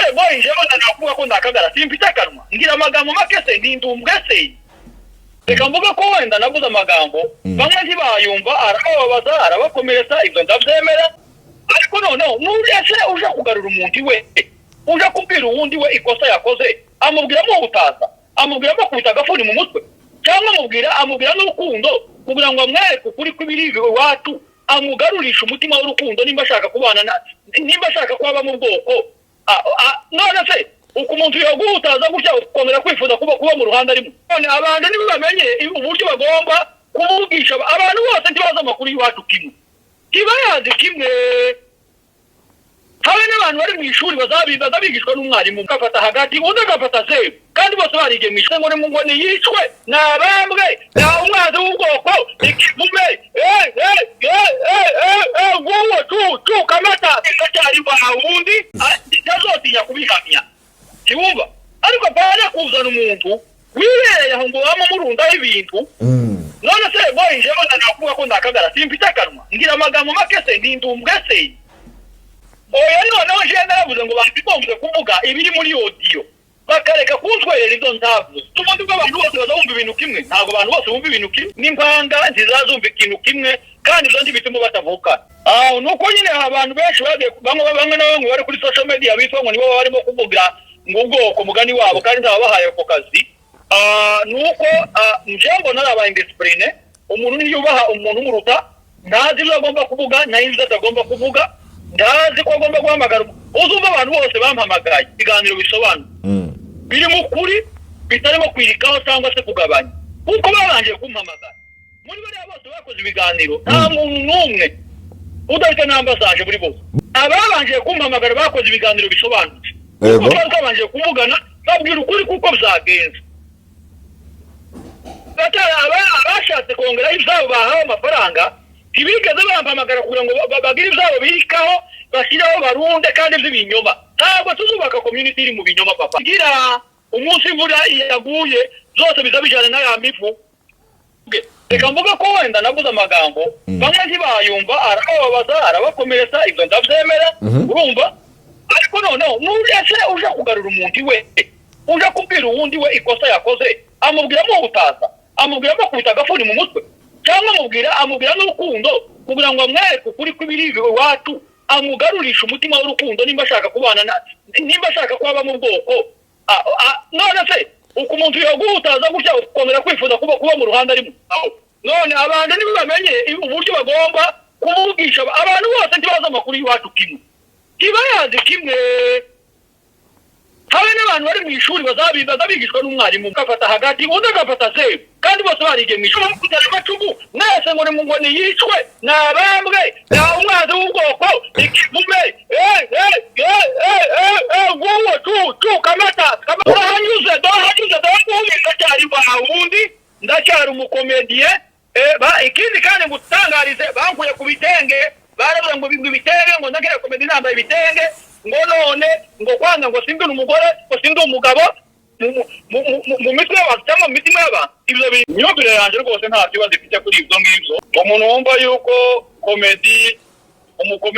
se boy nje nakuwa ko ndakagara simpita kanwa ngira amagambo makese ndindumbwese reka mvuga ko wenda navuze amagambo bamwe ntibayumva arababaza arabakomeretsa ibyo ndabyemera ariko no nurese uje kugarura umuntu we uje kubwira uwundi we ikosa yakoze amubwiramo ubutaza amubwiramo kubita agafuni mu mutwe cyangwa amubwira n'urukundo kugira ngo amwereke ukuri kw'ibiri iwacu amugarurisha umutima w'urukundo nimba ashaka kubana nimba ashaka kwaba mu bwoko none se uko umuntu yogutaza gutya ukomera kwifuza kuba mu ruhande arimo none abantu nibo bamenye uburyo bagomba kuvugisha abantu bose ntibaza amakuru y'iwacu kimwe kibayazi kimwe habe n'abantu bari mu ishuri bazabigishwa n'umwarimu gafata hagati undi agafata zeru kandi bose barigemisha ngo ni ngone yicwe nabambwe na umwanzi w'ubwoko ikivume guwo kamata cyari bawundi tazotinya kubihamya kiwumva ariko bana kuzana umuntu wibereye aho ngo wamurundaho ibintu none se boy nje nakuwa ko ndakagara simpita kanwa ngira amagambo makese ndindumbwese oya noneho je naravuze ngo bambigombe kuvuga ibiri muri audio bakareka kuntwerera izo ntavuze tubundi bw'abantu bose bazumva ibintu kimwe ntago abantu bose bumva ibintu kimwe n'impanga ntizazumva ikintu kimwe kandi ibyo bituma batavuka nuko nyine abantu benshi bagiye bamwe n'abamwe bari kuri social media bitwa ngo nibo barimo kuvuga ngo ubwoko mugani wabo kandi ntabahaye ko kazi nuko njembo naraba indiscipline umuntu niyubaha umuntu muruta ndazi ibyo agomba kuvuga n'ibyo atagomba kuvuga ndazi ko agomba guhamagara uzumva abantu bose bampamagaye ibiganiro bisobanura biri mu kuri bitarimo kwirikaho cyangwa se kugabanya kuko babanje kumpamagara muri bariya bose bakoze ibiganiro nta muntu n'umwe udafite n'ambasaje muri bose ababanje kumpamagara bakoze ibiganiro bisobanutse kuko babanje kuvugana babwira ukuri kuko byagenze abashatse kongera ibyabo bahawe amafaranga ntibigeze bampamagara kugira ngo bagire ibyabo bikaho bashyiraho barunde kandi by'ibinyoma ntabwo tuzubaka community iri mu binyoma papa ngira umunsi imvura yaguye zose bizabijana n'aya mifu reka mvuga ko wenda navuze amagambo bamwe ntibayumva arababaza arabakomeretsa ibyo ndabyemera urumva ariko nurese uje kugarura umuntu we uje kubwira uwundi we ikosa yakoze amubwiramo ubutaza amubwiramo kubita agafuni mu mutwe cyangwa amubwira n'urukundo kugira ngo amwereke ukuri kw'ibiri iwacu amugarurisha umutima w'urukundo nimba ashaka kubana nimba ashaka kwaba mu bwoko none se uko umuntu yogutaza gutya ukomera kwifuza kuba mu ruhande arimo none abantu nibo bamenye uburyo bagomba kuvugisha abantu bose ntibaza amakuru y'iwacu kimwe kibayazi kimwe habe n'abantu bari mu ishuri bazabigishwa n'umwarimu gafata hagati undi agafata zeru kandi bose barigemisha kugera amacumu mwese ngo ni ngone yicwe nabambwe na umwanzi w'ubwoko ikivume guwo kamata hanyuze ndacyari bawundi ndacyari umukomediye ikindi kandi ngutangarize bankuye ku bitenge baravuga ngo ibitenge ngo ndakira komedi nambaye ibitenge ngo none ngo kwanga ngo sindi umugore ngo sindi umugabo mu mitwe y'abantu cyangwa mu mitima y'abantu ibyo imyumvire yanjye rwose nta kibazo ifite kuri ibyo ngibyo umuntu wumva yuko komedi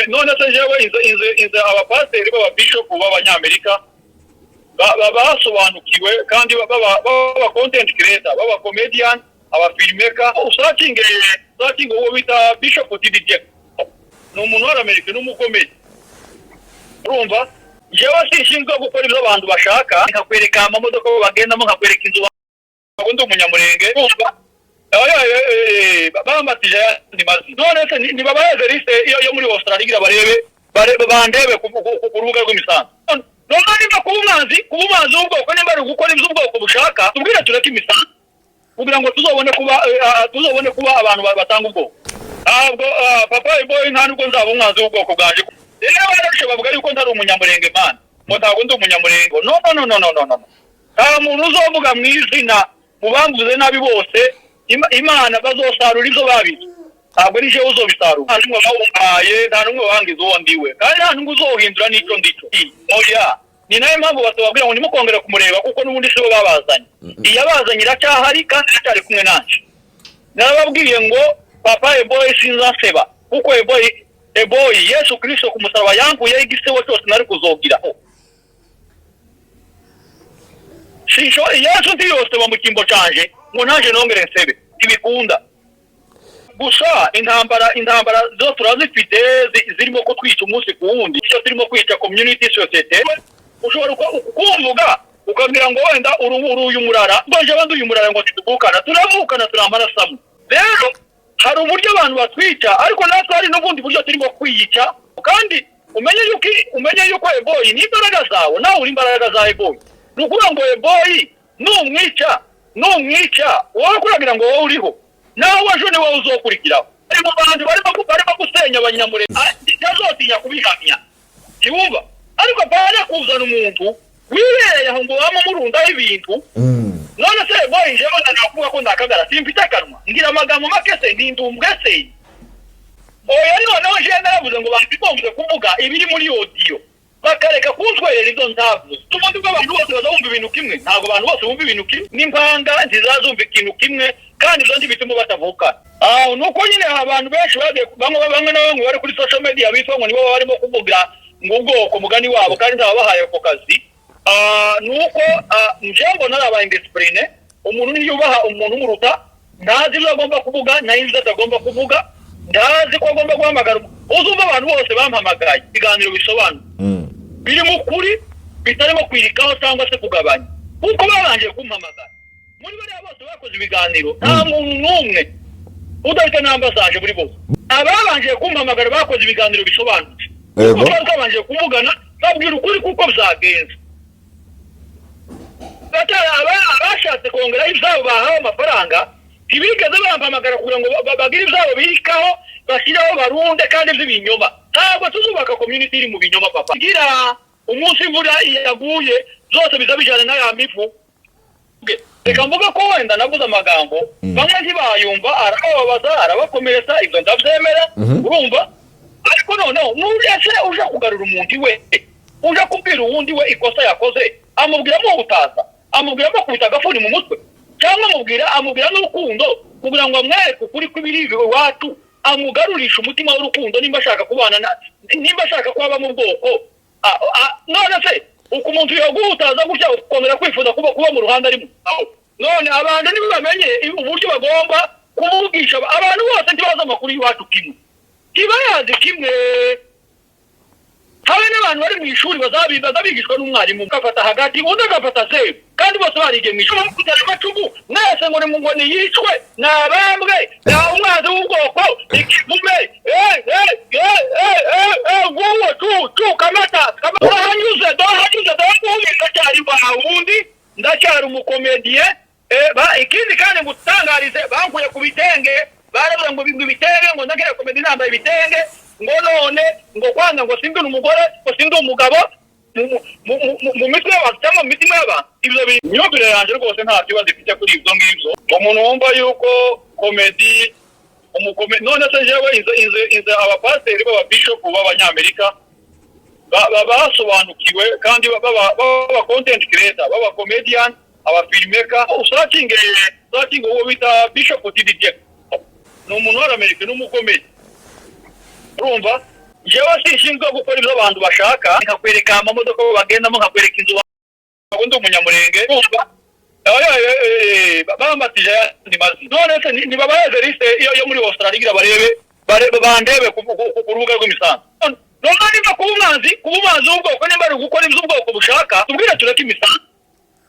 none se jewe inze abapasiteri b'ababishopu b'abanyamerika basobanukiwe kandi baba content creator baba comedian aba filmmaker usakinge uwo bita Bishop TDJ ni umuntu w'Amerika n'umukomedi urumva jewe sinshinzwe gukora ibyo abantu bashaka nkakwereka amamodoka bagendamo nkakwereka inzu bagundi umunyamurenge urumva bamatije ni mazi none se ni babaze liste yo muri Australia barebe bandebe ku rubuga rw'imisanzu none niba kubumanzi ubwoko nimba ari gukora ibyo ubwoko bushaka tubwire tureke imisanzu kugira ngo tuzobone kuba abantu batanga ubwoko ntabwo papa boy nta nubwo nzaba umwanzi w'ubwoko bwanje rero barashe bavuga yuko ntari umunyamurenge man ngo ntabwo ndi umunyamurenge no nta muntu uzovuga mu izina mu bamvuze nabi bose imana bazosarura ibyo babize ntabwo ari jewe uzobisarura nta n'umwe bawumpaye nta n'umwe wangiza uwo ndiwe kandi nta n'umwe uzohindura n'icyo ndico oya ni nayo mpamvu batubabwira ngo nimukongera kumureba kuko n'ubundi sibo babazanye iyabazanye iracyahari kandi iracyari kumwe nanje narababwiye ngo papa eboy sinzaseba kuko eboy Yesu Kristo ku musaraba yankuye igisebo cyose nari kuzogira shisho Yesu ndi yose mu kimbo canje ngo naje nongere nsebe ibikunda gusa intambara zo turazifite zirimo ko twica umunsi ku wundi cyo turimo kwica community society ushobora kuvuga ukabwira ngo wenda uyu murara baje bandu uyu murara ngo tudukana turavukana turamarasamu rero hari uburyo abantu batwica ariko natwe hari n'ubundi buryo turimo kwiyica kandi umenye yuko eboyi ni imbaraga zawe nawe uri imbaraga za eboyi nukuvuga ngo eboyi numwica wowe kuragira ngo wowe uriho nawe waje ni wowe uzokurikiraho ari mu bantu barimo gusenya abanyamurenge ntazotinya kubihamya kiwumva ariko bana kuzana umuntu wibereye aho ngo wama murundaho ibintu none se eboyi jewe nakuvuga ko ndakagara simfite akanwa ngira amagambo make se ndindumbwe se oya noneho je naravuze ngo bambimombe kuvuga ibiri muri audio bakareka kuntwerera izo ntavuze tumundi bw'abantu bose bazumva ibintu kimwe ntago abantu bose bumva ibintu kimwe n'impanga ntizazumva ikintu kimwe kandi zo bituma batavuka nuko nyine abantu benshi bamwe na bamwe bari kuri social media bitwa ngo nibo barimo kuvuga ngo ubwoko mugani wabo kandi ndabahaye ko kazi nuko njengo naraba indiscipline umuntu niyubaha umuntu muruta ndazi ibyo agomba kuvuga nayo ibyo atagomba kuvuga ndazi ko agomba guhamagara uzumva abantu bose bampamagaye ibiganiro bisobanura biri mu kuri bitarimo kwirikaho cyangwa se kugabanya kuko babanje kumpamagara muri bariya bose bakoze ibiganiro nta muntu n'umwe udafite n'ambasaje muri bose ababanje kumpamagara bakoze ibiganiro bisobanutse kuko babanje kuvugana babwira ukuri kuko byagenze abashatse kongera ibyabo bahawe amafaranga ntibigeze bampamagara kugira ngo bagire ibyabo birikaho bashyiraho barunde kandi by'ibinyoma ntabwo tuzubaka community iri mu binyoma papa ngira umunsi imvura yaguye zose bizabijana na ya mifu reka mvuga ko wenda navuze amagambo bamwe ntibayumva arababaza arabakomeretsa ibyo ndabyemera urumva ariko noneho nurese uje kugarura umuntu we uje kubwira uwundi we ikosa yakoze amubwiramo ubutaza amubwiramo kubita agafuni mu mutwe cyangwa amubwira n'urukundo kugira ngo amwereke ukuri kw'ibiri iwacu amugarurisha umutima w'urukundo nimba ashaka kubana nimba ashaka kuba mu bwoko none se uko umuntu yoguhutaza gutya ukomera kwifuza kuba mu ruhande arimo none abantu nibo bamenye uburyo bagomba kuvugisha abantu bose ntibaza amakuru y'iwacu kimwe ntibayazi kimwe habe n'abantu bari mu ishuri bazabigishwa n'umwarimu agafata hagati undi agafata zeru kandi bose barigiye mu ishuri kugera amacumu mwese ngo ni yicwe nabambwe na umwanzi w'ubwoko ikivume nguwo kamata hanyuze ndacyari ubundi ndacyari umukomediye ikindi kandi ngutangarize bankuye ku bitenge baravuga ngo ibitenge ngo ndakira komedi nambaye ibitenge ngo none ngo kwanga ngo sindi umugore ngo sindi umugabo mu mitwe y'abantu cyangwa mu mitima y'abantu ibyo imyumvire yanjye rwose nta kibazo ifite kuri ibyo ngibyo umuntu wumva yuko komedi none se jewe inze abapasiteri b'ababishopu b'abanyamerika basobanukiwe kandi baba content creator baba comedian aba filmmaker usakinge uwo bita Bishop TDJ ni umuntu w'Amerika n'umukomedi urumva jewe sishinzwe gukora ibyo abantu bashaka nkakwereka amamodoka bagendamo nkakwereka inzu ndi umunyamurenge urumva bamatije ndimazi none se nibabaze liste yo muri Australia barebe bandebe ku rubuga rw'imisanzu none niba kuba umwanzi w'ubwoko nimba ari gukora ibyo ubwoko bushaka tubwire tureke imisanzu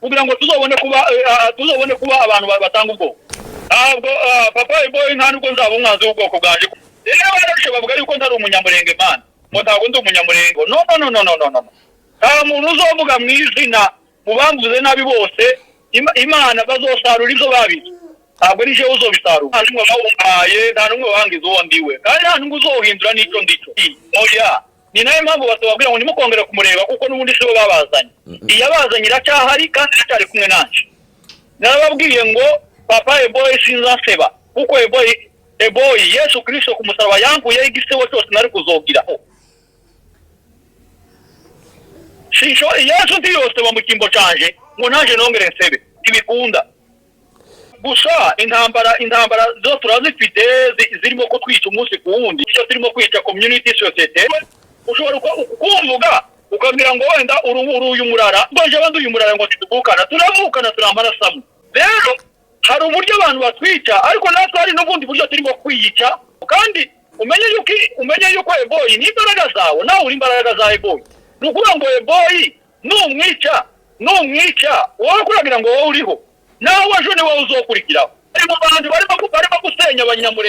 kugira ngo tuzobone kuba abantu batanga ubwoko ntabwo papa boy nta nubwo nzaba umwanzi w'ubwoko bwanje rero barashe bavuga yuko ntari umunyamurenge man ngo ntabwo ndi umunyamurenge no nta muntu uzovuga mu izina mu bamvuze nabi bose imana bazosarura ibyo babize ntabwo ari jewe uzobisarura nta n'umwe bawumpaye nta n'umwe wangiza uwo ndiwe kandi nta n'umwe uzohindura n'icyo ndico oya ni nayo mpamvu batubabwira ngo nimukongera kumureba kuko n'ubundi sibo babazanye iyabazanye iracyahari kandi iracyari kumwe nanje narababwiye ngo papa eboyi sinzaseba kuko eboyi Yesu Kristo ku musaraba yankuyeho igisebo cyose nari kuzogiraho shisho Yesu ndi yose mu kimbo canje ngo naje nongere nsebe ibikunda gusa intambara zo turazifite zirimo ko twica umunsi ku wundi cyo turimo kwica community society ushobora kuvuga ukagira ngo wenda uyu murara ngoje abandi uyu murara ngo tidubukana turavukana turamara samwe rero hari uburyo abantu batwica ariko natwe hari n'ubundi buryo turimo kwiyica kandi umenye yuko eboyi ni imbaraga zawe nawe uri imbaraga za eboyi nukuvuga ngo eboyi numwica wowe kuragira ngo wowe uriho nawe ejo ni wowe uzokurikiraho ari mu bantu barimo gusenya abanyamurenge